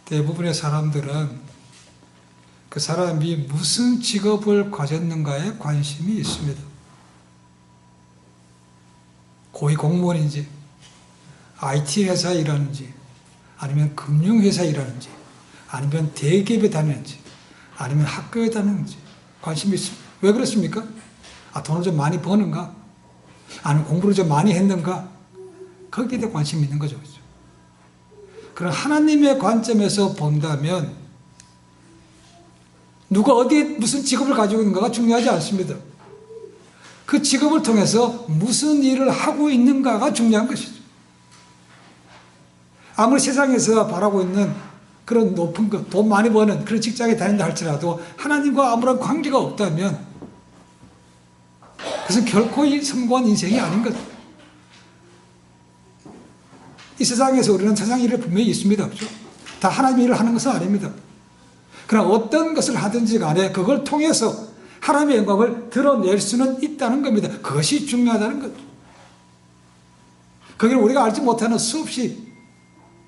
대부분의 사람들은 그 사람이 무슨 직업을 가졌는가에 관심이 있습니다. 고위 공무원인지, IT 회사에 일하는지, 아니면 금융회사에 일하는지, 아니면 대기업에 다니는지, 아니면 학교에 다니는지 관심이 있습니다. 왜 그렇습니까? 돈을 좀 많이 버는가? 아니면 공부를 좀 많이 했는가? 거기에 대해 관심이 있는 거죠. 그렇죠? 그럼 하나님의 관점에서 본다면 누가 어디에 무슨 직업을 가지고 있는가가 중요하지 않습니다. 그 직업을 통해서 무슨 일을 하고 있는가가 중요한 것이죠. 아무리 세상에서 바라고 있는 그런 높은 것, 돈 많이 버는 그런 직장에 다닌다 할지라도 하나님과 아무런 관계가 없다면 그것은 결코 성공한 인생이 아닌 것. 이 세상에서 우리는 세상 일을 분명히 있습니다. 그렇죠? 다 하나님의 일을 하는 것은 아닙니다. 그러나 어떤 것을 하든지 간에 그걸 통해서 하나님의 영광을 드러낼 수는 있다는 겁니다. 그것이 중요하다는 거죠. 거기는 우리가 알지 못하는 수없이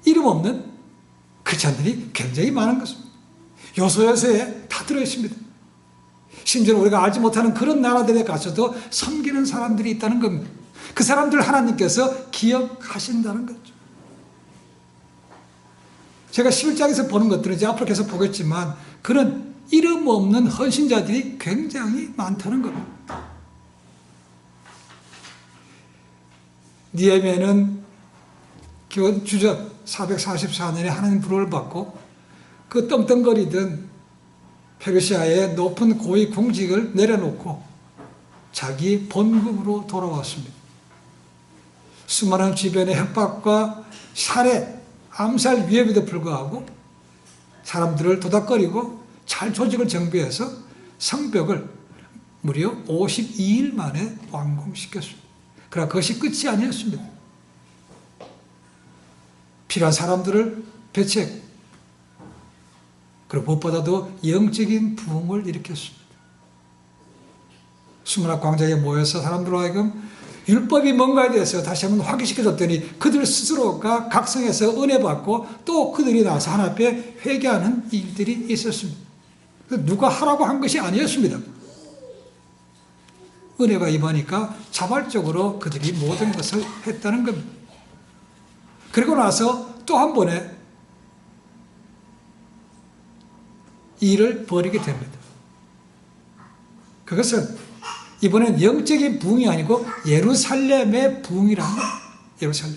이름 없는 크리스찬들이 굉장히 많은 것입니다. 요소요소에 다 들어있습니다. 심지어 우리가 알지 못하는 그런 나라들에 가서도 섬기는 사람들이 있다는 겁니다. 그 사람들 하나님께서 기억하신다는 거죠. 제가 11장에서 보는 것들은 이제 앞으로 계속 보겠지만 그런 이름 없는 헌신자들이 굉장히 많다는 겁니다. 느헤미야는 주전 444년에 하나님 부름을 받고 그 떵떵거리던 페르시아의 높은 고위 궁직을 내려놓고 자기 본국으로 돌아왔습니다. 수많은 주변의 협박과 살해, 암살 위협에도 불구하고 사람들을 도닥거리고 잘 조직을 정비해서 성벽을 무려 52일 만에 완공시켰습니다. 그러나 그것이 끝이 아니었습니다. 필요한 사람들을 배치했고 그리고 무엇보다도 영적인 부흥을 일으켰습니다. 수문학 광장에 모여서 사람들로 하여금 율법이 뭔가에 대해서 다시 한번 확인시켜줬더니 그들 스스로가 각성해서 은혜 받고 또 그들이 나와서 하나님 앞에 회개하는 일들이 있었습니다. 누가 하라고 한 것이 아니었습니다. 은혜가 임하니까 자발적으로 그들이 모든 것을 했다는 겁니다. 그리고 나서 또 한 번에 일을 벌이게 됩니다. 그것은 이번엔 영적인 부흥이 아니고 예루살렘의 부흥이라는 거예요. 예루살렘.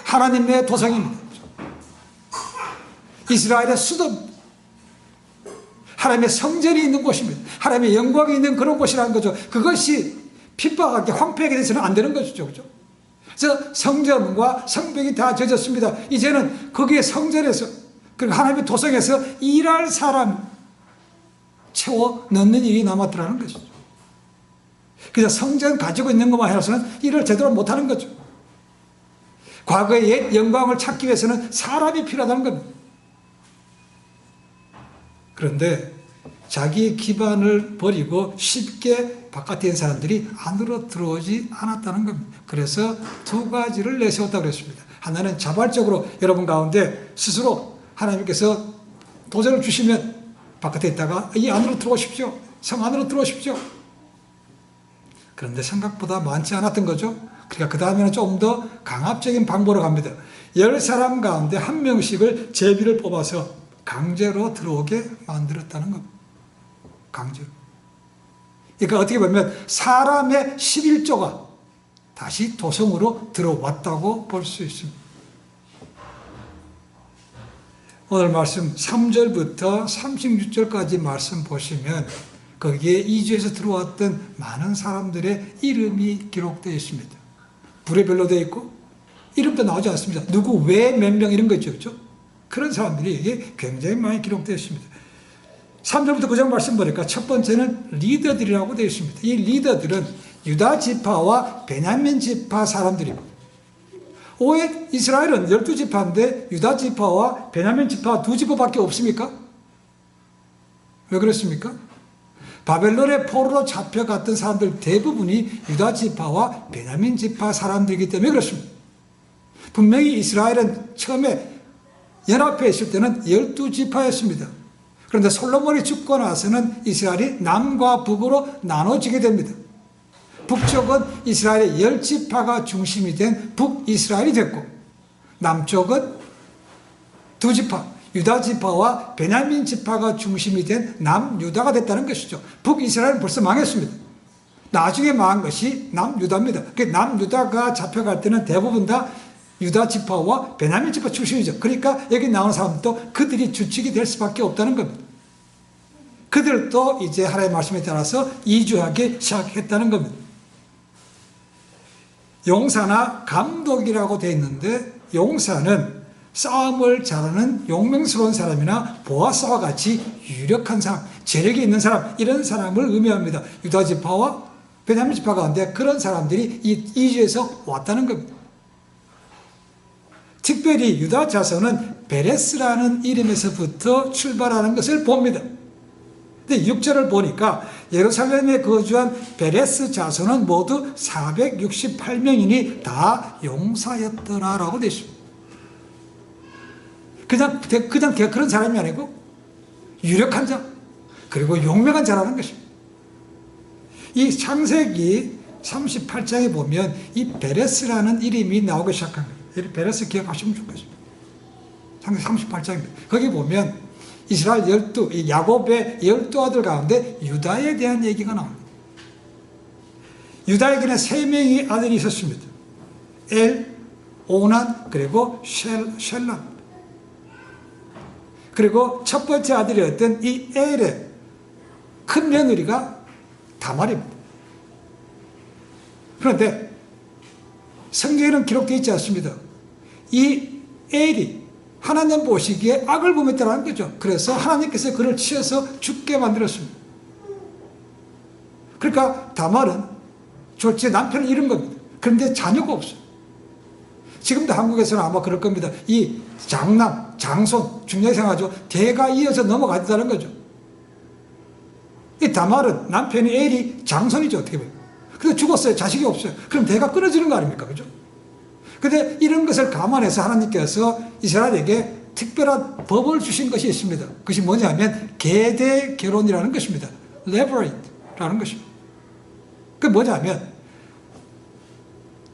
하나님의 도성입니다. 이스라엘의 수도, 하나님의 성전이 있는 곳입니다. 하나님의 영광이 있는 그런 곳이라는 거죠. 그것이 핍박하게 황폐하게 돼서는 안 되는 것이죠. 그죠? 그래서 성전과 성벽이 다 젖었습니다. 이제는 거기에 성전에서 그리고 하나님의 도성에서 일할 사람 채워 넣는 일이 남았더라는 것이죠. 그래서 성전 가지고 있는 것만 해서는 일을 제대로 못하는 거죠. 과거의 옛 영광을 찾기 위해서는 사람이 필요하다는 겁니다. 그런데 자기 기반을 버리고 쉽게 바깥에 있는 사람들이 안으로 들어오지 않았다는 겁니다. 그래서 두 가지를 내세웠다고 그랬습니다. 하나는 자발적으로 여러분 가운데 스스로 하나님께서 도전을 주시면 바깥에 있다가 이 안으로 들어오십시오. 성 안으로 들어오십시오. 그런데 생각보다 많지 않았던 거죠. 그러니까 그 다음에는 좀 더 강압적인 방법으로 갑니다. 10사람 가운데 한 명씩을 제비를 뽑아서 강제로 들어오게 만들었다는 겁니다. 강제로. 그러니까 어떻게 보면 사람의 11조가 다시 도성으로 들어왔다고 볼 수 있습니다. 오늘 말씀 3절부터 36절까지 말씀 보시면 거기에 이주에서 들어왔던 많은 사람들의 이름이 기록되어 있습니다. 부류별로 되어 있고 이름도 나오지 않습니다. 누구, 왜, 몇 명 이런 거 있죠. 그렇죠? 그런 사람들이 여기 굉장히 많이 기록되어 있습니다. 3절부터 9절 말씀 보니까 첫 번째는 리더들이라고 되어 있습니다. 이 리더들은 유다 지파와 베냐민 지파 사람들입니다. 오해 이스라엘은 12지파인데 유다 지파와 베냐민 지파 두 지파밖에 없습니까? 왜 그렇습니까? 바벨론의 포로로 잡혀갔던 사람들 대부분이 유다 지파와 베냐민 지파 사람들이기 때문에 그렇습니다. 분명히 이스라엘은 처음에 연합해 있을 때는 12지파였습니다. 그런데 솔로몬이 죽고 나서는 이스라엘이 남과 북으로 나눠지게 됩니다. 북쪽은 이스라엘의 10지파가 중심이 된 북이스라엘이 됐고, 남쪽은 2지파, 유다지파와 베냐민 지파가 중심이 된 남유다가 됐다는 것이죠. 북이스라엘은 벌써 망했습니다. 나중에 망한 것이 남유다입니다. 남유다가 잡혀갈 때는 대부분 다 유다지파와 베냐민 지파 출신이죠. 그러니까 여기 나오는 사람도 그들이 주축이 될 수밖에 없다는 겁니다. 그들도 이제 하나님의 말씀에 따라서 이주하기 시작했다는 겁니다. 용사나 감독이라고 되어 있는데, 용사는 싸움을 잘하는 용맹스러운 사람이나 보아스와 같이 유력한 사람, 재력이 있는 사람, 이런 사람을 의미합니다. 유다지파와 베냐민 지파 가운데 그런 사람들이 이 이주에서 왔다는 겁니다. 특별히 유다 자손은 베레스라는 이름에서부터 출발하는 것을 봅니다. 근데 6절을 보니까 예루살렘에 거주한 베레스 자손은 모두 468명이니 다 용사였더라라고 되어 있습니다. 그냥 그런 사람이 아니고 유력한 자, 그리고 용맹한 자라는 것입니다. 이 창세기 38장에 보면 이 베레스라는 이름이 나오기 시작한 거예요. 베레스 기억하시면 좋겠습니다. 창세기 38장입니다. 거기 보면 이스라엘 야곱의 12아들 가운데 유다에 대한 얘기가 나옵니다. 유다에게는 3명의 아들이 있었습니다. 엘, 오난, 그리고 셀라. 그리고 첫 번째 아들이었던 이 엘의 큰 며느리가 다말입니다. 그런데 성경에는 기록되어 있지 않습니다. 이 엘이 하나님 보시기에 악을 범했다는 거죠. 그래서 하나님께서 그를 치어서 죽게 만들었습니다. 그러니까 다말은 졸지에 남편을 잃은 겁니다. 그런데 자녀가 없어요. 지금도 한국에서는 아마 그럴 겁니다. 이 장남, 장손, 중요하게 생각하죠. 대가 이어서 넘어갔다는 거죠. 이 다말은 남편이 엘이 장손이죠. 어떻게 보면. 근데 죽었어요. 자식이 없어요. 그럼 대가 끊어지는 거 아닙니까? 그죠? 근데 이런 것을 감안해서 하나님께서 이스라엘에게 특별한 법을 주신 것이 있습니다. 그것이 뭐냐면 계대 결혼이라는 것입니다. 레버레이트라는 것입니다. 그게 뭐냐면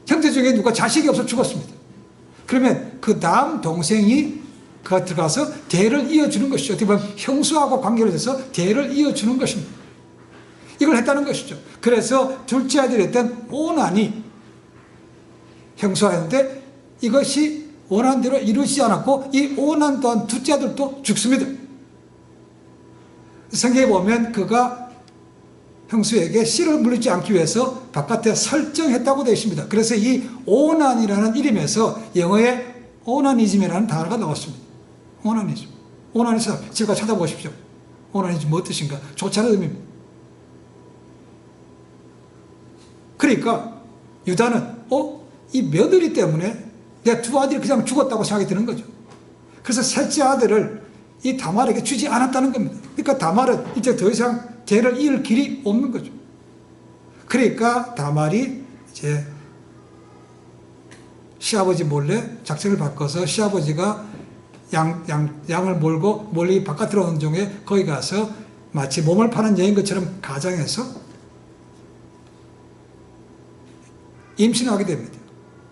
형제 중에 누가 자식이 없어 죽었습니다. 그러면 그 다음 동생이 들어가서 대를 이어주는 것이죠. 어떻게 보면 형수하고 관계를 해서 대를 이어주는 것입니다. 이걸 했다는 것이죠. 그래서 둘째 아들이었던 오난이 형수하였는데 이것이 원한 대로 이루지 않았고 이 오난 또한 둘째 아들도 죽습니다. 성경에 보면 그가 형수에게 씨를 물리지 않기 위해서 바깥에 설정했다고 되어 있습니다. 그래서 이 오난이라는 이름에서 영어에 오나니즘이라는 단어가 나왔습니다. 오나니즘. 오나니즘. 제가 찾아보십시오. 오나니즘 뭐 뜻인가? 좋다는 의미입니다. 그러니까 유다는 이 며느리 때문에 내 두 아들이 그냥 죽었다고 생각이 드는 거죠. 그래서 셋째 아들을 이 다말에게 주지 않았다는 겁니다. 그러니까 다말은 이제 더 이상 죄를 이을 길이 없는 거죠. 그러니까 다말이 이제 시아버지 몰래 작전을 바꿔서 시아버지가 양을 몰고 멀리 바깥으로 오는 중에 거기 가서 마치 몸을 파는 여인 것처럼 가장해서 임신하게 됩니다.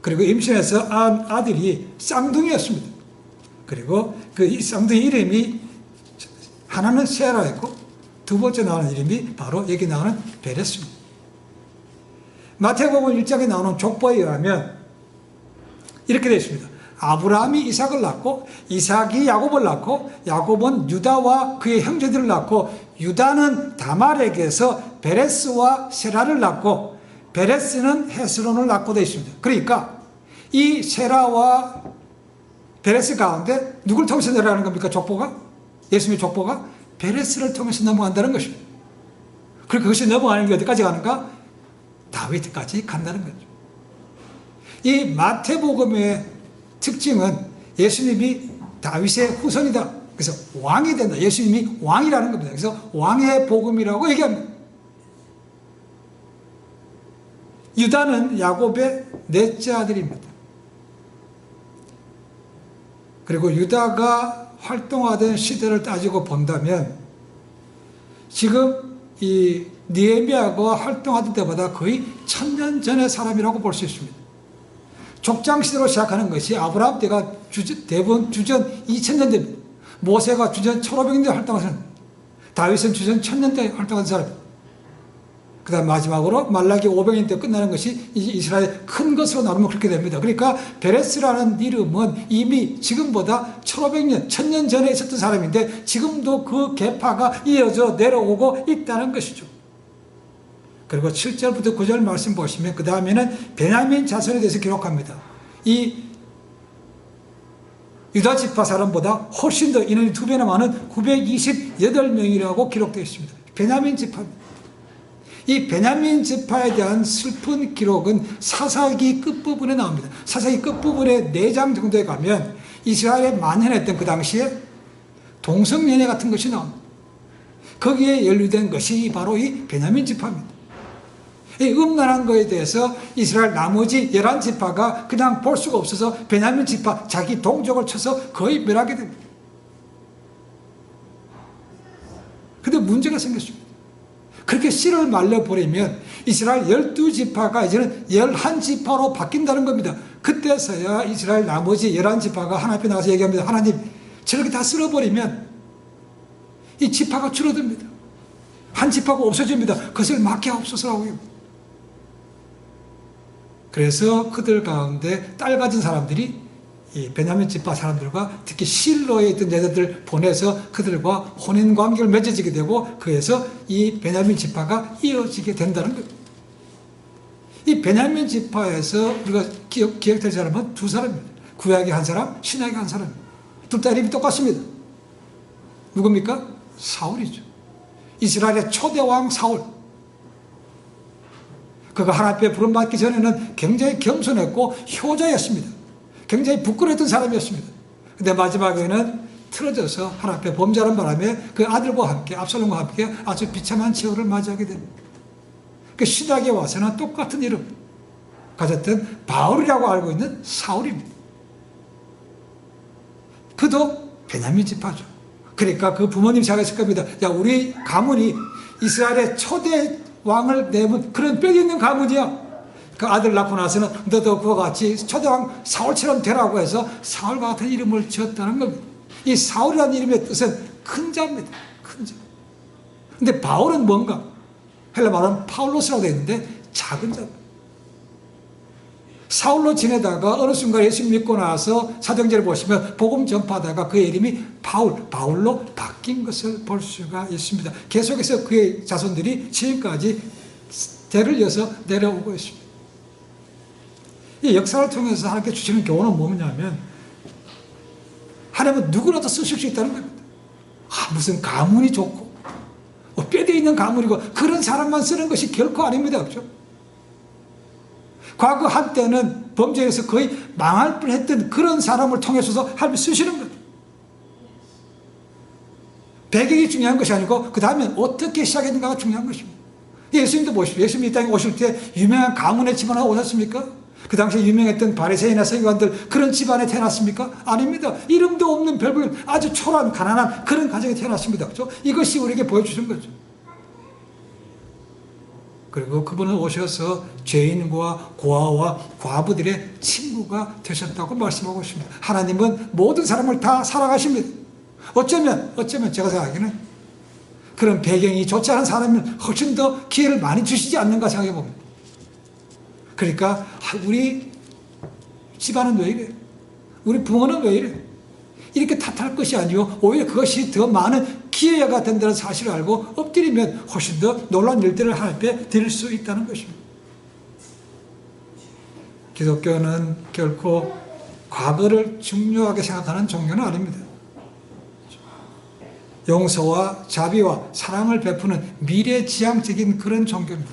그리고 임신해서 아들이 쌍둥이였습니다. 그리고 그 쌍둥이 이름이 하나는 세라였고 두 번째 나오는 이름이 바로 여기 나오는 베레스입니다. 마태복음 1장에 나오는 족보에 의하면 이렇게 되어 있습니다. 아브라함이 이삭을 낳고 이삭이 야곱을 낳고 야곱은 유다와 그의 형제들을 낳고 유다는 다말에게서 베레스와 세라를 낳고 베레스는 헤스론을 낳고 되어 있습니다. 그러니까 이 세라와 베레스 가운데 누굴 통해서 내려가는 겁니까? 족보가? 예수님의 족보가? 베레스를 통해서 넘어간다는 것입니다. 그리고 그것이 넘어가는 게 어디까지 가는가? 다윗까지 간다는 거죠. 이 마태복음의 특징은 예수님이 다윗의 후손이다. 그래서 왕이 된다. 예수님이 왕이라는 겁니다. 그래서 왕의 복음이라고 얘기합니다. 유다는 야곱의 넷째 아들입니다. 그리고 유다가 활동하던 시대를 따지고 본다면 지금 이 느헤미야가 활동하던 때보다 거의 1000년 전의 사람이라고 볼 수 있습니다. 족장시대로 시작하는 것이 아브라함 때가 대부분 주전 2000년 됩니다. 모세가 주전 1500년대 활동한 사람, 다윗은 주전 1000년대 활동한 사람, 그 다음 마지막으로 말라기 500년 때 끝나는 것이 이스라엘 큰 것으로 나누면 그렇게 됩니다. 그러니까 베레스라는 이름은 이미 지금보다 1500년, 1000년 전에 있었던 사람인데 지금도 그 계파가 이어져 내려오고 있다는 것이죠. 그리고 7절부터 9절 말씀 보시면 그 다음에는 베냐민 자손에 대해서 기록합니다. 이 유다 지파 사람보다 훨씬 더 인원이 2배나 많은 928명이라고 기록되어 있습니다. 베냐민 지파입니다. 이 베냐민 지파에 대한 슬픈 기록은 사사기 끝부분에 나옵니다. 사사기 끝부분에 4장 정도에 가면 이스라엘에 만연했던 그 당시에 동성연애 같은 것이 나옵니다. 거기에 연루된 것이 바로 이 베냐민 지파입니다. 이 음란한 것에 대해서 이스라엘 나머지 11지파가 그냥 볼 수가 없어서 베냐민 지파 자기 동족을 쳐서 거의 멸하게 됩니다. 그런데 문제가 생겼습니다. 그렇게 씨를 말려버리면 이스라엘 12지파가 이제는 11지파로 바뀐다는 겁니다. 그때서야 이스라엘 나머지 11지파가 하나님 앞에 나가서 얘기합니다. 하나님, 저렇게 다 쓸어버리면 이 지파가 줄어듭니다. 한 지파가 없어집니다. 그것을 막게 하옵소서라고 해요. 그래서 그들 가운데 딸 가진 사람들이 이 베냐민 지파 사람들과 특히 실로에 있던 여자들 보내서 그들과 혼인관계를 맺어지게 되고 그래서 이 베냐민 지파가 이어지게 된다는 거예요. 이 베냐민 지파에서 우리가 기억될 사람은 두 사람입니다. 구약의 한 사람, 신약의 한 사람. 둘 다 이름이 똑같습니다. 누굽니까? 사울이죠. 이스라엘의 초대왕 사울. 그가 하나님 앞에 부름받기 전에는 굉장히 겸손했고 효자였습니다. 굉장히 부끄러웠던 사람이었습니다. 근데 마지막에는 틀어져서 하나님 앞에 범죄하는 바람에 그 아들과 함께 압살롬과 함께 아주 비참한 최후를 맞이하게 됩니다. 그 신약에 와서는 똑같은 이름 가졌던 바울이라고 알고 있는 사울입니다. 그도 베냐민 지파죠. 그러니까 그 부모님 생각했을 겁니다. 야, 우리 가문이 이스라엘의 초대 왕을 내면 그런 뼈 있는 가문이야. 그 아들 낳고 나서는 너도 그와 같이 초대왕 사울처럼 되라고 해서 사울과 같은 이름을 지었다는 겁니다. 이 사울이라는 이름의 뜻은 큰 자입니다. 큰 자. 근데 바울은 뭔가? 헬라 말은 파울로스라고 되어 있는데 작은 자입니다. 사울로 지내다가 어느 순간 예수 믿고 나서 사도행전을 보시면 복음 전파하다가 그의 이름이 바울로 바뀐 것을 볼 수가 있습니다. 계속해서 그의 자손들이 지금까지 대를 이어서 내려오고 있습니다. 이 역사를 통해서 하나님께 주시는 교훈은 뭐냐면 하나님은 누구라도 쓰실 수 있다는 겁니다. 무슨 가문이 좋고 뼈대 있는 가문이고 그런 사람만 쓰는 것이 결코 아닙니다. 그렇죠? 과거 한때는 범죄에서 거의 망할 뻔했던 그런 사람을 통해서도 하나님이 쓰시는 거예요. 배경이 중요한 것이 아니고 그 다음에 어떻게 시작했는가가 중요한 것입니다. 예수님도 보십시오. 예수님이 이 땅에 오실 때 유명한 가문의 집안에 오셨습니까? 그 당시에 유명했던 바리새인이나 서기관들 그런 집안에 태어났습니까? 아닙니다. 이름도 없는 별별 아주 초라한 가난한 그런 가정에 태어났습니다. 그렇죠? 이것이 우리에게 보여주신 거죠. 그리고 그분은 오셔서 죄인과 고아와 과부들의 친구가 되셨다고 말씀하고 있습니다. 하나님은 모든 사람을 다 사랑하십니다. 어쩌면 제가 생각하기에는 그런 배경이 좋지 않은 사람은 훨씬 더 기회를 많이 주시지 않는가 생각해 봅니다. 그러니까 우리 집안은 왜 이래? 우리 부모는 왜 이래? 이렇게 탓할 것이 아니고 오히려 그것이 더 많은 기회가 된다는 사실을 알고 엎드리면 훨씬 더 놀라운 일들을 하나님 앞에 드릴 수 있다는 것입니다. 기독교는 결코 과거를 중요하게 생각하는 종교는 아닙니다. 용서와 자비와 사랑을 베푸는 미래지향적인 그런 종교입니다.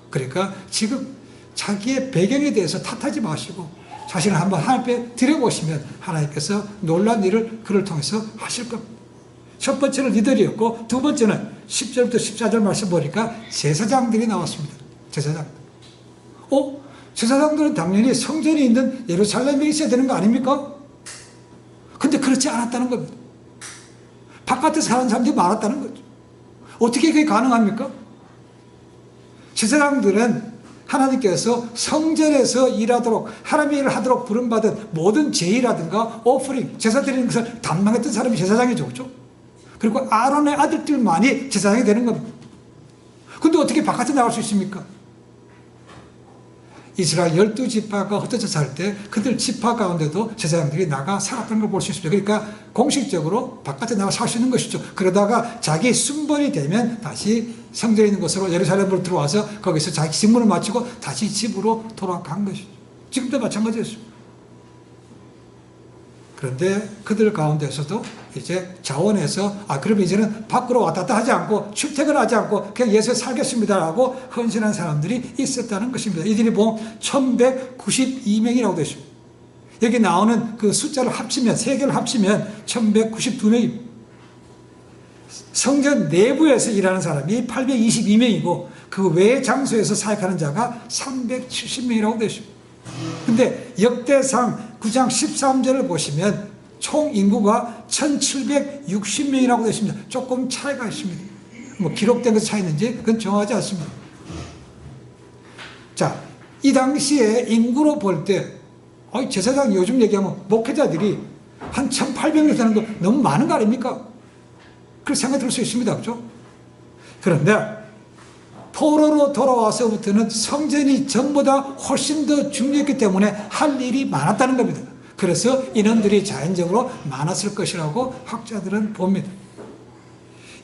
그러니까 지금 자기의 배경에 대해서 탓하지 마시고 자신을 한번 하나님 앞에 들여보시면 하나님께서 놀라운 일을 그를 통해서 하실 겁니다. 첫 번째는 이들이었고 두 번째는 10절부터 14절 말씀 보니까 제사장들이 나왔습니다. 제사장. 제사장들은 당연히 성전이 있는 예루살렘에 있어야 되는 거 아닙니까? 근데 그렇지 않았다는 겁니다. 바깥에 사는 사람들이 많았다는 거죠. 어떻게 그게 가능합니까? 제사장들은 하나님께서 성전에서 일하도록, 하나님의 일을 하도록 부름받은 모든 제의라든가 오프링, 제사 드리는 것을 담당했던 사람이 제사장이죠. 그렇죠? 그리고 아론의 아들들만이 제사장이 되는 겁니다. 근데 어떻게 바깥에 나갈 수 있습니까? 이스라엘 12지파가 흩어져 살 때 그들 지파 가운데도 제사장들이 나가 살았다는 걸 볼 수 있습니다. 그러니까 공식적으로 바깥에 나가 살 수 있는 것이죠. 그러다가 자기 순번이 되면 다시 성전에 있는 곳으로 예루살렘으로 들어와서 거기서 자기 직무를 마치고 다시 집으로 돌아간 것이죠. 지금도 마찬가지였습니다. 그런데 그들 가운데서도 이제 자원해서 그러면 이제는 밖으로 왔다 갔다 하지 않고 출퇴근하지 않고 그냥 예수에 살겠습니다라고 헌신한 사람들이 있었다는 것입니다. 이들이 보면 1192명이라고 되어 있습니다. 여기 나오는 그 숫자를 합치면, 세 개를 합치면 1192명입니다. 성전 내부에서 일하는 사람이 822명이고 그 외 장소에서 사역하는 자가 370명이라고 되어 있습니다. 근데 역대상 9장 13절을 보시면 총 인구가 1760명이라고 되어 있습니다. 조금 차이가 있습니다. 뭐 기록된 것이 차이는지 그건 정하지 않습니다. 자, 이 당시에 인구로 볼 때 제사장 요즘 얘기하면 목회자들이 한 1800명 되는 거 너무 많은 거 아닙니까? 그렇게 생각이 들 수 있습니다. 그렇죠? 그런데 포로로 돌아와서부터는 성전이 전보다 훨씬 더 중요했기 때문에 할 일이 많았다는 겁니다. 그래서 인원들이 자연적으로 많았을 것이라고 학자들은 봅니다.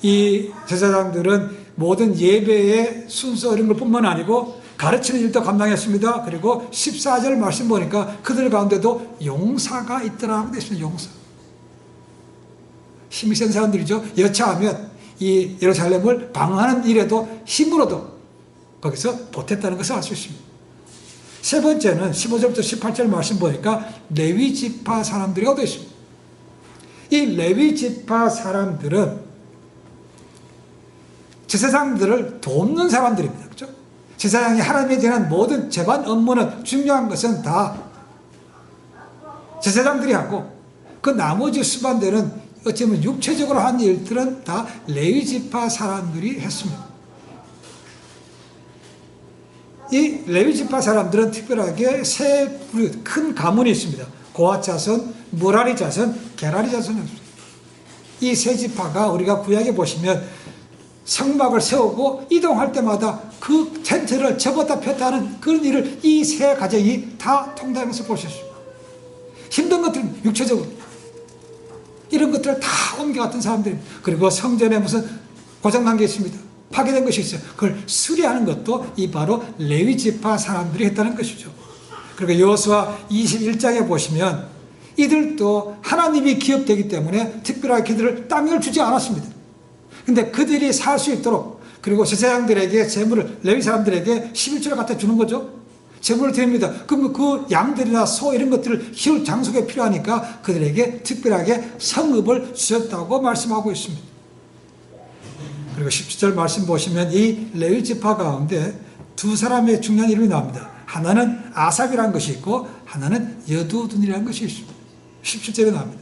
이 제사장들은 모든 예배의 순서 이런 것뿐만 아니고 가르치는 일도 감당했습니다. 그리고 14절 말씀 보니까 그들 가운데도 용사가 있더라고 되어 있습니다. 용사. 힘이 센 사람들이죠. 여차하면 이 예루살렘을 방어하는 일에도 힘으로도 거기서 보탰다는 것을 알 수 있습니다. 세 번째는 15절부터 18절 말씀 보니까 레위 지파 사람들이라고 되어 있습니다. 이 레위 지파 사람들은 제사장들을 돕는 사람들입니다. 그렇죠? 제사장이 하나님에 대한 모든 재반 업무는 중요한 것은 다 제사장들이 하고 그 나머지 수반되는 어쩌면 육체적으로 한 일들은 다 레위 지파 사람들이 했습니다. 이 레위 지파 사람들은 특별하게 세 큰 가문이 있습니다. 고핫 자손, 무라리 자손, 게라리 자손이었습니다. 이 세 지파가 우리가 구약에 보시면 성막을 세우고 이동할 때마다 그 텐트를 접었다 폈다 하는 그런 일을 이 세 가정이 다 통달하면서 볼 수 있습니다. 힘든 것들은 육체적으로 이런 것들을 다 옮겨갔던 사람들입니다. 그리고 성전에 무슨 고장난 게 있습니다. 파괴된 것이 있어요. 그걸 수리하는 것도 이 바로 레위 지파 사람들이 했다는 것이죠. 그리고 여호수아 21장에 보시면 이들도 하나님이 기업되기 때문에 특별하게 그들을 땅을 주지 않았습니다. 근데 그들이 살 수 있도록 그리고 제사장들에게 재물을 레위 사람들에게 11조를 갖다 주는 거죠. 재물을 드립니다. 그러면 그 양들이나 소 이런 것들을 키울 장소가 필요하니까 그들에게 특별하게 성읍을 주셨다고 말씀하고 있습니다. 그리고 17절 말씀 보시면 이 레위 지파 가운데 두 사람의 중요한 이름이 나옵니다. 하나는 아삽이라는 것이 있고 하나는 여두둔이라는 것이 있습니다. 17절에 나옵니다.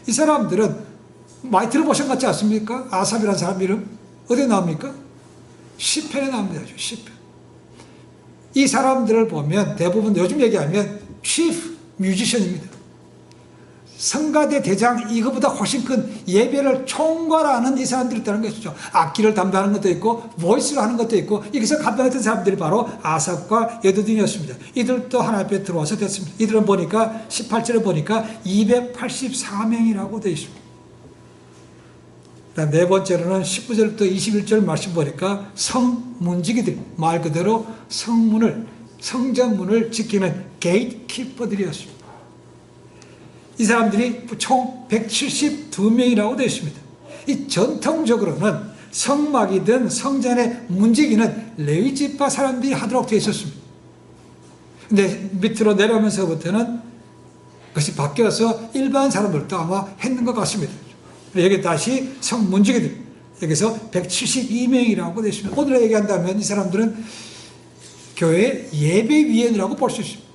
이 사람들은 많이 들어보신 것 같지 않습니까? 아삽이라는 사람 이름 어디에 나옵니까? 시편에 나옵니다. 시편. 이 사람들을 보면 대부분 요즘 얘기하면 chief musician입니다. 성가대 대장 이거보다 훨씬 큰 예배를 총괄하는 이 사람들이 있다는 것이죠. 악기를 담당하는 것도 있고 보이스를 하는 것도 있고 여기서 감당했던 사람들이 바로 아삽과 여두둔이었습니다. 이들도 하나님 앞에 들어와서 됐습니다. 이들은 보니까 18절에 보니까 284명이라고 되어 있습니다. 네 번째로는 19절부터 21절 말씀 보니까 성문지기들, 말 그대로 성전문을 지키는 게이트키퍼들이었습니다. 이 사람들이 총 172명이라고 되어 있습니다. 이 전통적으로는 성막이든 성전의 문지기는 레위 지파 사람들이 하도록 되어 있었습니다. 근데 밑으로 내려오면서부터는 그것이 바뀌어서 일반 사람들도 아마 했는 것 같습니다. 여기 다시 성문지기들, 여기서 172명이라고 되어 있습니다. 오늘 얘기한다면 이 사람들은 교회 예배위원이라고 볼 수 있습니다.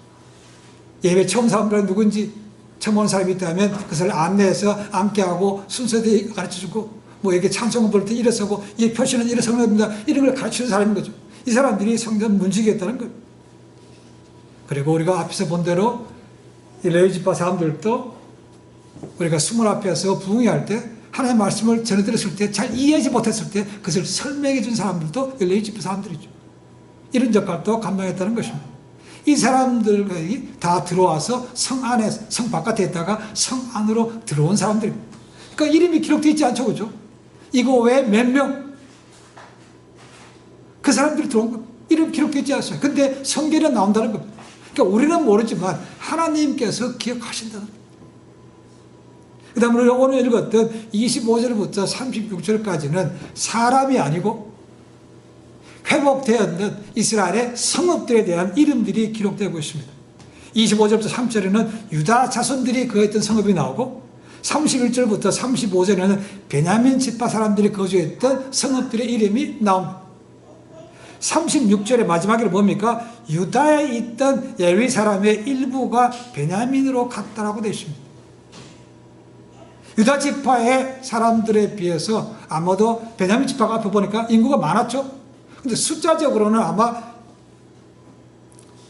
예배 처음 사람들은 누군지 처음 온 사람이 있다면 그것을 안내해서 앉게 하고 순서대로 가르쳐주고 뭐 이렇게 찬송을 부를 때 일어서고 이 표시는 일어서는 겁니다. 이런 걸 가르치는 사람인 거죠. 이 사람들이 성전 문지기였다는 거예요. 그리고 우리가 앞에서 본 대로 이 레위지파 사람들도 우리가 수문 앞에서 부흥회할 때 하나님의 말씀을 전해 들었을 때 잘 이해하지 못했을 때 그것을 설명해 준 사람들도 레위지파 사람들이죠. 이런 역할도 감당했다는 것입니다. 이 사람들이 다 들어와서 성 안에, 성 바깥에 있다가 성 안으로 들어온 사람들입니다. 그러니까 이름이 기록되어 있지 않죠, 그죠? 이거 외에 몇 명? 그 사람들이 들어온 겁니다. 이름 기록되어 있지 않았어요. 근데 성경에 나온다는 겁니다. 그러니까 우리는 모르지만 하나님께서 기억하신다는 겁니다. 그 다음에 우리가 오늘 읽었던 25절부터 36절까지는 사람이 아니고 회복되었는 이스라엘의 성읍들에 대한 이름들이 기록되고 있습니다. 25절부터 3절에는 유다 자손들이 거했던 성읍이 나오고 31절부터 35절에는 베냐민 지파 사람들이 거주했던 성읍들의 이름이 나옵니다. 36절의 마지막에 뭡니까? 유다에 있던 레위 사람의 일부가 베냐민으로 갔다라고 되어 있습니다. 유다 지파의 사람들에 비해서 아마도 베냐민 지파가 앞에 보니까 인구가 많았죠. 근데 숫자적으로는 아마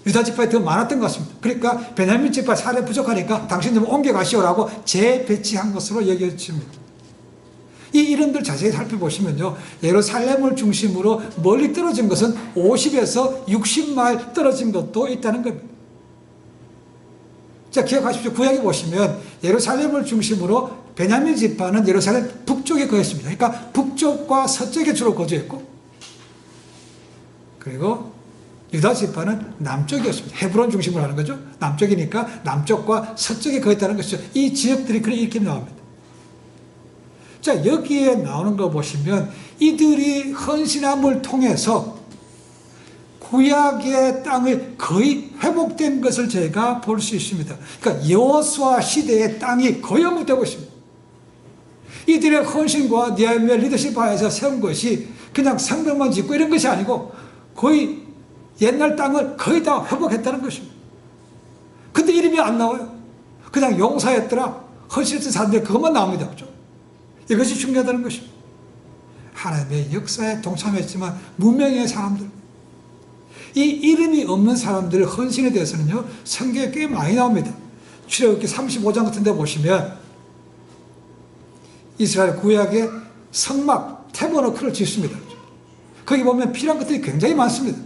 유다 지파에 더 많았던 것 같습니다. 그러니까 베냐민 지파 사례 부족하니까 당신들 옮겨가시오라고 재배치한 것으로 여겨집니다. 이 이름들 자세히 살펴보시면요, 예루살렘을 중심으로 멀리 떨어진 것은 50에서 60마일 떨어진 것도 있다는 겁니다. 자, 기억하십시오. 구약에 보시면 예루살렘을 중심으로 베냐민 지파는 예루살렘 북쪽에 거했습니다. 그러니까 북쪽과 서쪽에 주로 거주했고, 그리고 유다 지파는 남쪽이었습니다. 헤브론 중심으로 하는 거죠. 남쪽이니까 남쪽과 서쪽에 거했다는 것이죠. 이 지역들이 이렇게 나옵니다. 자, 여기에 나오는 거 보시면 이들이 헌신함을 통해서 구약의 땅이 거의 회복된 것을 저희가 볼 수 있습니다. 그러니까 여호수아 시대의 땅이 거의 회복되고 있습니다. 이들의 헌신과 느헤미야 리더십 하에서 세운 것이 그냥 성벽만 짓고 이런 것이 아니고 거의 옛날 땅을 거의 다 회복했다는 것입니다. 근데 이름이 안 나와요. 그냥 용사였더라, 헌신했던 사람들 그것만 나옵니다. 그렇죠? 이것이 중요하다는 것입니다. 하나님의 역사에 동참했지만 무명의 사람들, 이 이름이 없는 사람들의 헌신에 대해서는요, 성경에 꽤 많이 나옵니다. 출애굽기 35장 같은 데 보시면 이스라엘 구약의 성막 태버너클을 짓습니다. 거기 보면 필요한 것들이 굉장히 많습니다.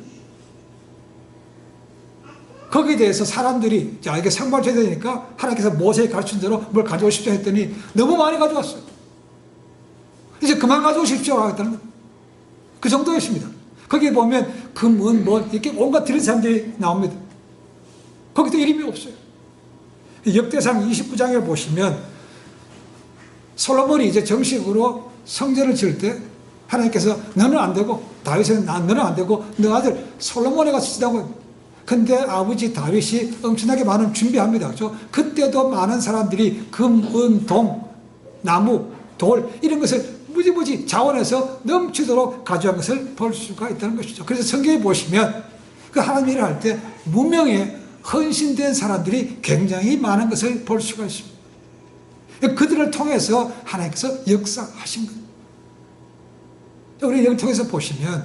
거기에 대해서 사람들이 자, 이게 상발 줘야 되니까 하나님께서 모세에 가르친 대로 뭘 가져오십시오 했더니 너무 많이 가져왔어요. 이제 그만 가져오십시오 하겠다는 거예요. 그 정도였습니다. 거기에 보면 금은 뭐 이렇게 온갖 드린 사람들이 나옵니다. 거기도 이름이 없어요. 역대상 29장에 보시면 솔로몬이 이제 정식으로 성전을 지을 때 하나님께서 너는 안 되고 다윗은 너는 안 되고 너 아들 솔로몬에 가서 지다고. 근데 아버지 다윗이 엄청나게 많은 준비합니다. 그렇죠? 그때도 많은 사람들이 금, 은, 동, 나무, 돌 이런 것을 무지무지 자원해서 넘치도록 가져간 것을 볼 수가 있다는 것이죠. 그래서 성경에 보시면 그 하나님 일을 할 때 무명에 헌신된 사람들이 굉장히 많은 것을 볼 수가 있습니다. 그들을 통해서 하나님께서 역사하신 거예요. 우리 이걸 통해서 보시면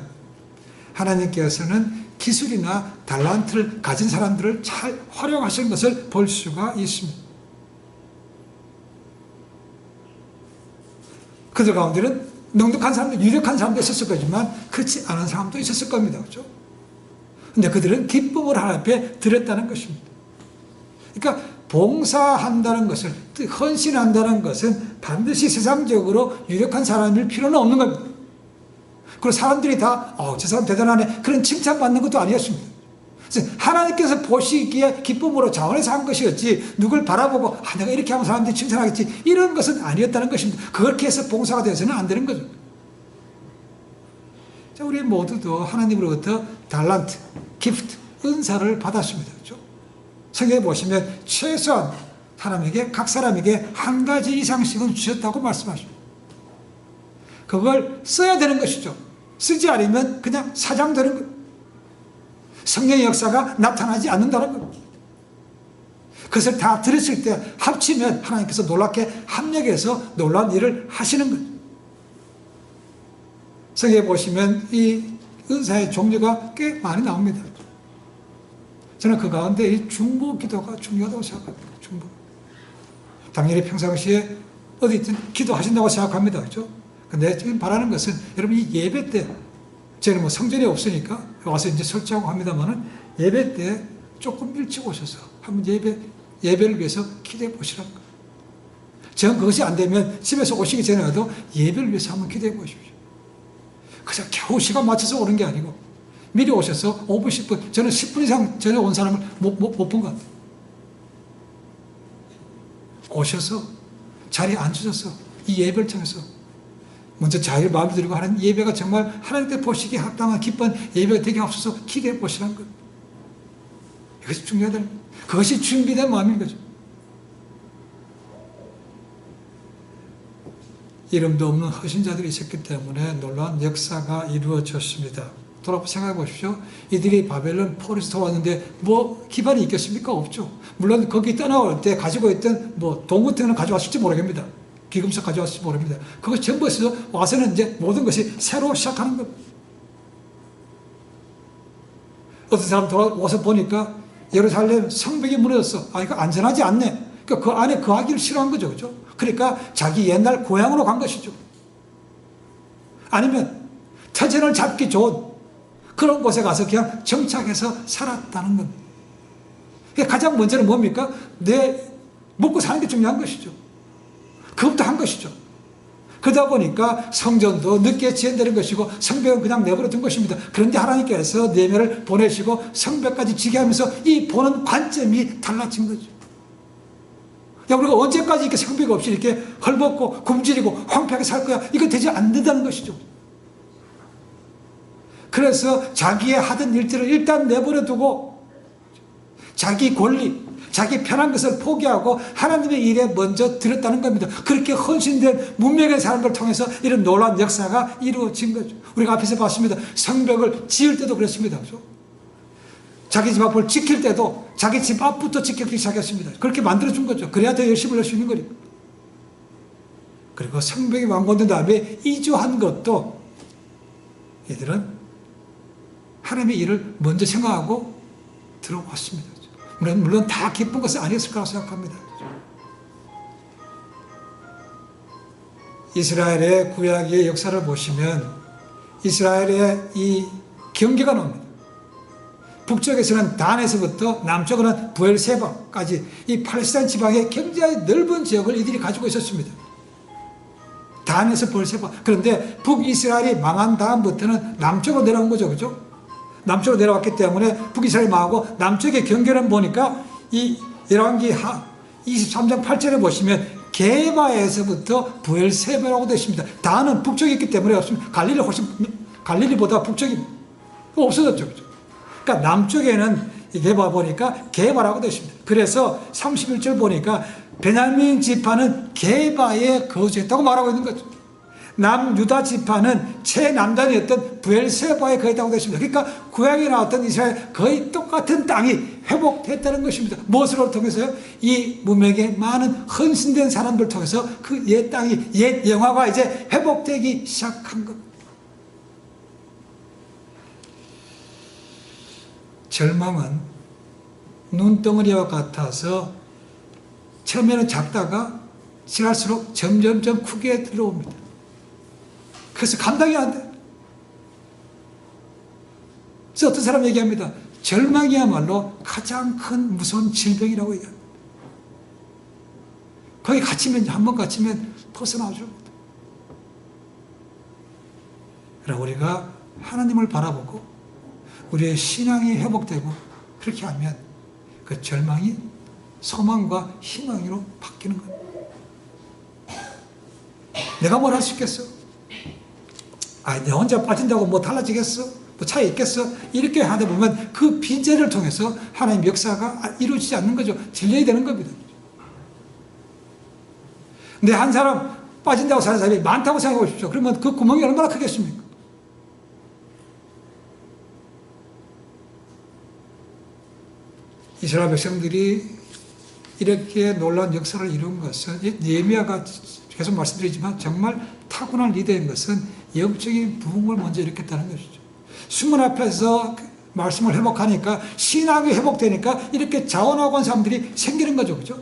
하나님께서는 기술이나 달란트를 가진 사람들을 잘 활용하신 것을 볼 수가 있습니다. 그들 가운데는 넉넉한 사람도, 유력한 사람도 있었을 거지만 그렇지 않은 사람도 있었을 겁니다. 그렇죠? 근데 그들은 기쁨을 하나님 앞에 드렸다는 것입니다. 그러니까 봉사한다는 것을, 헌신한다는 것은 반드시 세상적으로 유력한 사람일 필요는 없는 겁니다. 그리고 사람들이 다 저 사람 대단하네 그런 칭찬받는 것도 아니었습니다. 그래서 하나님께서 보시기에 기쁨으로 자원해서 한 것이었지 누굴 바라보고 내가 이렇게 하면 사람들이 칭찬하겠지 이런 것은 아니었다는 것입니다. 그렇게 해서 봉사가 되어서는 안 되는 거죠. 자, 우리 모두도 하나님으로부터 달란트, 기프트, 은사를 받았습니다. 그렇죠? 성경에 보시면 최소한 사람에게 각 사람에게 한 가지 이상씩은 주셨다고 말씀하십니다. 그걸 써야 되는 것이죠. 쓰지 않으면 그냥 사장되는 거예요. 성령의 역사가 나타나지 않는다는 겁니다. 그것을 다 들었을 때 합치면 하나님께서 놀랍게 합력해서 놀라운 일을 하시는 거죠. 성경에 보시면 이 은사의 종류가 꽤 많이 나옵니다. 저는 그 가운데 이 중보 기도가 중요하다고 생각합니다. 중보. 당연히 평상시에 어디든 기도하신다고 생각합니다. 그렇죠? 근데 지금 바라는 것은 여러분 이 예배 때, 저는 뭐 성전이 없으니까 와서 이제 설치하고 합니다만은 예배 때 조금 일찍 오셔서 한번 예배를 위해서 기도해 보시라는 거예요. 저는 그것이 안 되면 집에서 오시기 전에라도 예배를 위해서 한번 기도해 보십시오. 그냥 겨우 시간 맞춰서 오는 게 아니고 미리 오셔서 5분, 10분, 저는 10분 이상 전에 온 사람을 못 본 것 같아요. 오셔서 자리에 앉으셔서 이 예배를 통해서 먼저 자기를 마음에 들고 하는 예배가 정말 하나님께 보시기에 합당한 기쁜 예배가 되게 앞서서 기대해 보시라는 것. 이것이 중요하다. 그것이 준비된 마음인 거죠. 이름도 없는 허신자들이 있었기 때문에 놀라운 역사가 이루어졌습니다. 돌아서 생각해 보십시오. 이들이 바벨론 포로에서 왔는데 뭐 기반이 있겠습니까? 없죠. 물론 거기 떠나올 때 가지고 있던 뭐 돈 같은 거는 가져왔을지 모르겠습니다. 기금석 가져왔을지 모릅니다. 그것 전부 있어서 와서는 이제 모든 것이 새로 시작하는 겁니다. 어떤 사람 돌아와서 보니까 예루살렘 성벽이 무너졌어. 아, 이거 안전하지 않네. 그러니까 그 안에 거하기를 싫어한 거죠. 그죠? 그러니까 자기 옛날 고향으로 간 것이죠. 아니면 터전을 잡기 좋은 그런 곳에 가서 그냥 정착해서 살았다는 겁니다. 가장 먼저는 뭡니까? 내 먹고 사는 게 중요한 것이죠. 그것도 한 것이죠. 그러다 보니까 성전도 늦게 지연되는 것이고 성벽은 그냥 내버려 둔 것입니다. 그런데 하나님께서 내면을 보내시고 성벽까지 지게 하면서 이 보는 관점이 달라진 거죠. 야, 우리가 언제까지 이렇게 성벽 없이 이렇게 헐벗고 굶주리고 황폐하게 살 거야? 이거 되지 않는다는 것이죠. 그래서 자기의 하던 일들을 일단 내버려 두고 자기 권리, 자기 편한 것을 포기하고 하나님의 일에 먼저 들었다는 겁니다. 그렇게 헌신된 문명의 사람들을 통해서 이런 놀라운 역사가 이루어진 거죠. 우리가 앞에서 봤습니다. 성벽을 지을 때도 그랬습니다. 그렇죠? 자기 집 앞을 지킬 때도 자기 집 앞부터 지키기 시작했습니다. 그렇게 만들어준 거죠. 그래야 더 열심히 할 수 있는 거니까. 그리고 성벽이 완공된 다음에 이주한 것도 얘들은 하나님의 일을 먼저 생각하고 들어왔습니다. 물론 다 기쁜 것은 아니었을 거라고 생각합니다. 이스라엘의 구약의 역사를 보시면 이스라엘의 이 경계가 나옵니다. 북쪽에서는 단에서부터 남쪽으로는 부엘세바까지 이 팔레스타인 지방의 굉장히 넓은 지역을 이들이 가지고 있었습니다. 단에서 부엘세바. 그런데 북이스라엘이 망한 다음부터는 남쪽으로 내려온 거죠. 그죠? 남쪽으로 내려왔기 때문에 북이스라엘이 망하고 남쪽의 경계를 보니까 이 열왕기 23장 8절에 보시면 게바에서부터 부엘세바라고 되어 있습니다. 단은 북쪽에 있기 때문에 없습니다. 갈릴리보다 북쪽이 없어졌죠. 그죠? 그러니까 남쪽에는 게바 보니까 게바라고 되어 있습니다. 그래서 31절 보니까 베냐민 지파는 게바에 거주했다고 말하고 있는 거죠. 남유다 지파는 최남단이었던 부엘세바에 거했다고 되어 있습니다. 그러니까 구약에 나왔던 이스라엘 거의 똑같은 땅이 회복됐다는 것입니다. 무엇으로 통해서요? 이 문명의 많은 헌신된 사람들 통해서 그 옛 땅이, 옛 영화가 이제 회복되기 시작한 겁니다. 절망은 눈덩어리와 같아서 처음에는 작다가 지날수록 점점점 크게 들어옵니다. 그래서 감당이 안 돼. 그래서 어떤 사람 얘기합니다. 절망이야말로 가장 큰 무서운 질병이라고 얘기합니다. 거기 갇히면, 한번 갇히면 벗어나오죠. 그러나 우리가 하나님을 바라보고 우리의 신앙이 회복되고 그렇게 하면 그 절망이 소망과 희망으로 바뀌는 겁니다. 내가 뭘 할 수 있겠어? 내 혼자 빠진다고 뭐 달라지겠어? 뭐 차이 있겠어? 이렇게 하다 보면 그 빈재를 통해서 하나님 역사가 이루어지지 않는 거죠. 딜레이 되는 겁니다. 근데 한 사람 빠진다고 사는 사람이 많다고 생각해 보십시오. 그러면 그 구멍이 얼마나 크겠습니까? 이스라엘 백성들이 이렇게 놀라운 역사를 이룬 것은 느헤미야가 계속 말씀드리지만 정말 타고난 리더인 것은 영적인 부흥을 먼저 일으켰다는 것이죠. 수문 앞에서 말씀을 회복하니까 신앙이 회복되니까 이렇게 자원하고 한 사람들이 생기는 거죠. 그죠?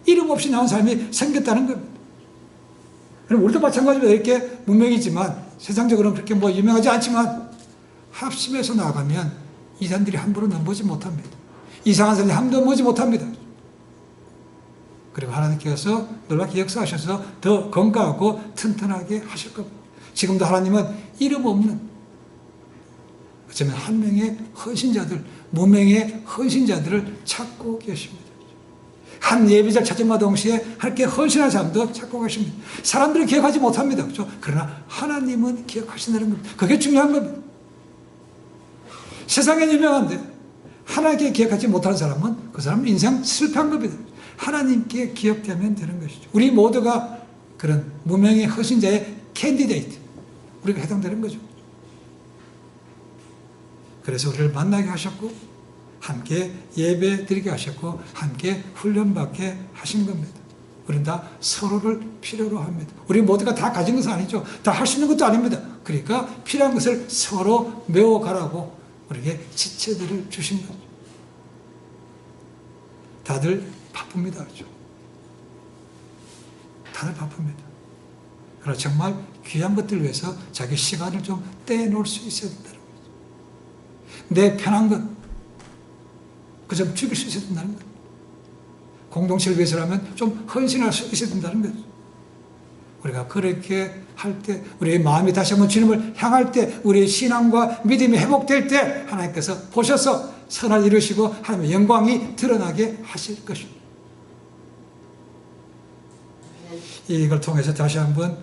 이름 없이 나온 사람이 생겼다는 겁니다. 그럼 우리도 마찬가지로 이렇게 문명이지만 세상적으로는 그렇게 뭐 유명하지 않지만 합심해서 나가면 이 사람들이 함부로 넘보지 못합니다. 이상한 사람들이 함부로 넘보지 못합니다. 그리고 하나님께서 놀랍게 역사하셔서 더 건강하고 튼튼하게 하실 겁니다. 지금도 하나님은 이름 없는 어쩌면 한 명의 헌신자들, 무명의 헌신자들을 찾고 계십니다. 한 예배자를 찾음과 동시에 함께 헌신한 사람도 찾고 계십니다. 사람들은 기억하지 못합니다. 그렇죠? 그러나 하나님은 기억하신다는 겁니다. 그게 중요한 겁니다. 세상에 유명한데 하나님께 기억하지 못하는 사람은 그 사람은 인생 실패한 겁니다. 하나님께 기억되면 되는 것이죠. 우리 모두가 그런 무명의 헌신자의 캔디데이트, 우리가 해당되는 거죠. 그래서 우리를 만나게 하셨고 함께 예배 드리게 하셨고 함께 훈련받게 하신 겁니다. 우리는 다 서로를 필요로 합니다. 우리 모두가 다 가진 것은 아니죠. 다 할 수 있는 것도 아닙니다. 그러니까 필요한 것을 서로 메워가라고 우리에게 지체들을 주신 거죠. 다들 바쁩니다. 그렇죠? 다들 바쁩니다. 그러나 정말 귀한 것들을 위해서 자기 시간을 좀 떼놓을 수 있어야 된다는 거죠. 내 편한 것, 그 좀 죽일 수 있어야 된다는 거죠. 공동체를 위해서라면 좀 헌신할 수 있어야 된다는 거죠. 우리가 그렇게 할 때, 우리의 마음이 다시 한번 주님을 향할 때, 우리의 신앙과 믿음이 회복될 때 하나님께서 보셔서 선을 이루시고 하나님의 영광이 드러나게 하실 것입니다. 이걸 통해서 다시 한번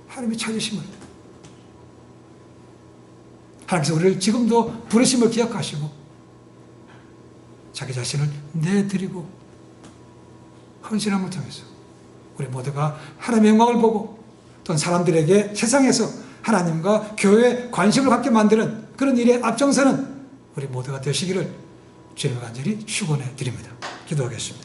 하나님이 찾으심을, 하나님께서 우리를 지금도 부르심을 기억하시고 자기 자신을 내드리고 헌신함을 통해서 우리 모두가 하나님의 영광을 보고 또 사람들에게 세상에서 하나님과 교회에 관심을 갖게 만드는 그런 일에 앞장서는 우리 모두가 되시기를 주님을 간절히 축원해 드립니다. 기도하겠습니다.